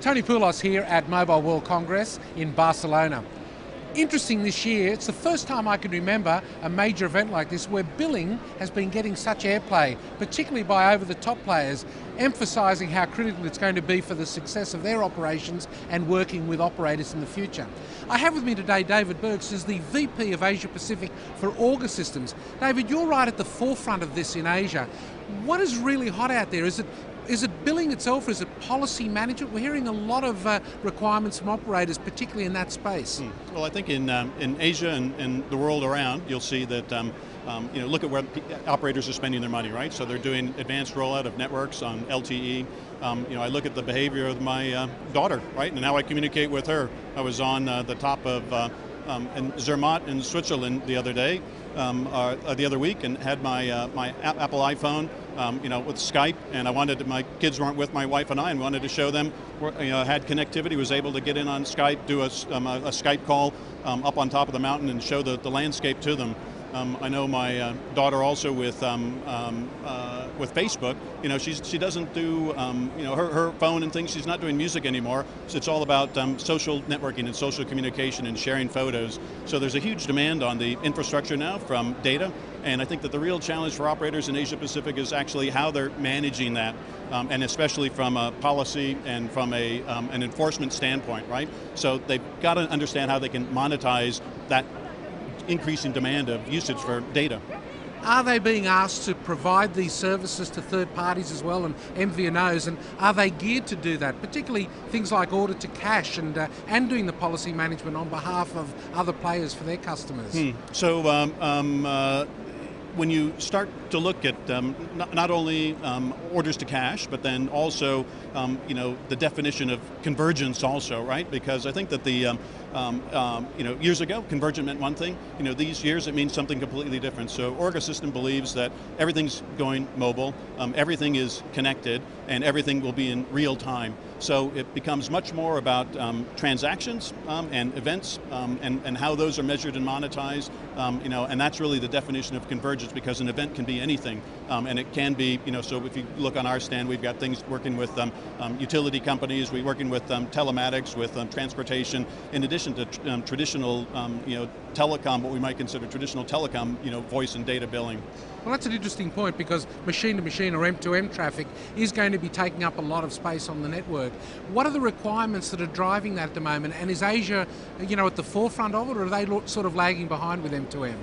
Tony Poulos here at Mobile World Congress in Barcelona. Interesting this year, it's the first time I can remember a major event like this where billing has been getting such airplay, particularly by over-the-top players, emphasising how critical it's going to be for the success of their operations and working with operators in the future. I have with me today David Burks, who's the VP of Asia Pacific for Orga Systems. David, you're right at the forefront of this in Asia. What is really hot out there? Is it billing itself, or is it policy management? We're hearing a lot of requirements from operators, particularly in that space. Well, I think in Asia and the world around, you'll see that look at where operators are spending their money, right? So they're doing advanced rollout of networks on LTE. I look at the behavior of my daughter, right, and how I communicate with her. I was on the top of in Zermatt in Switzerland the other day, the other week, and had my my Apple iPhone, with Skype, and I wanted to, my kids weren't with my wife and I, and wanted to show them, had connectivity, was able to get in on Skype, do a Skype call up on top of the mountain and show the landscape to them. I know my daughter also with Facebook. She doesn't do her phone and things. She's not doing music anymore. So it's all about social networking and social communication and sharing photos. So there's a huge demand on the infrastructure now from data. And I think that the real challenge for operators in Asia Pacific is actually how they're managing that, and especially from a policy and from an enforcement standpoint, right? So they've got to understand how they can monetize that increasing demand of usage for data. Are they being asked to provide these services to third parties as well, and MVNOs, and are they geared to do that, particularly things like order to cash and doing the policy management on behalf of other players for their customers? So when you start to look at not only orders to cash, but then also the definition of convergence also, right? Because I think that the years ago, convergent meant one thing. These years it means something completely different. So Orga System believes that everything's going mobile, everything is connected, and everything will be in real time. So it becomes much more about transactions and events and how those are measured and monetized. And that's really the definition of convergence, because an event can be anything, and it can be, so if you look on our stand, we've got things working with utility companies, we're working with telematics, with transportation, in addition to traditional, telecom, what we might consider traditional telecom, voice and data billing. Well, that's an interesting point, because machine-to-machine or M2M traffic is going to be taking up a lot of space on the network. What are the requirements that are driving that at the moment, and is Asia, at the forefront of it, or are they sort of lagging behind with M2M?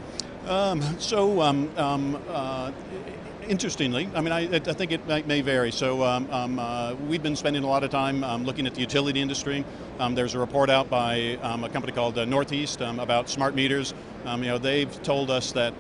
Interestingly, I think it may vary. So we've been spending a lot of time looking at the utility industry. There's a report out by a company called Northeast about smart meters. They've told us that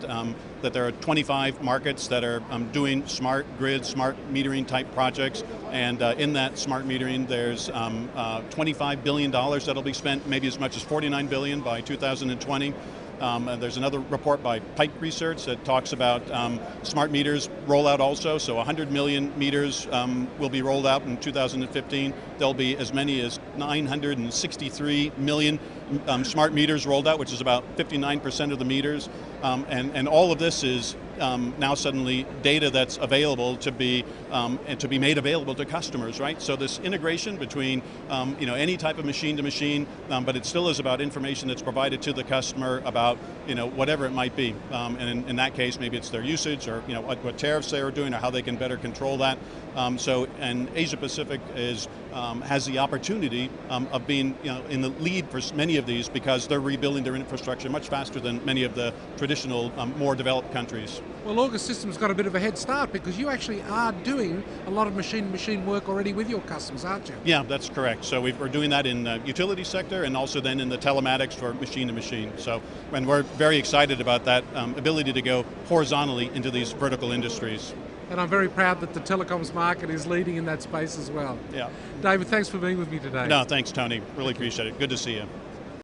there are 25 markets that are doing smart grid, smart metering type projects, and in that smart metering, there's $25 billion that'll be spent, maybe as much as $49 billion by 2020. And there's another report by Pike Research that talks about smart meters rollout also. So 100 million meters will be rolled out in 2015. There'll be as many as 963 million smart meters rolled out, which is about 59% of the meters. And all of this is now suddenly data that's available to be and to be made available to customers, right? So this integration between any type of machine to machine, but it still is about information that's provided to the customer about whatever it might be. And in that case, maybe it's their usage, or what tariffs they are doing, or how they can better control that. And Asia Pacific has the opportunity of being in the lead for many of these, because they're rebuilding their infrastructure much faster than many of the traditional, more developed countries. Well, Orga Systems got a bit of a head start, because you actually are doing a lot of machine-to-machine work already with your customers, aren't you? Yeah, that's correct. So we're doing that in the utility sector, and also then in the telematics for machine-to-machine. So, and we're very excited about that ability to go horizontally into these vertical industries. And I'm very proud that the telecoms market is leading in that space as well. Yeah. David, thanks for being with me today. No, thanks, Tony. Really appreciate it. Good to see you.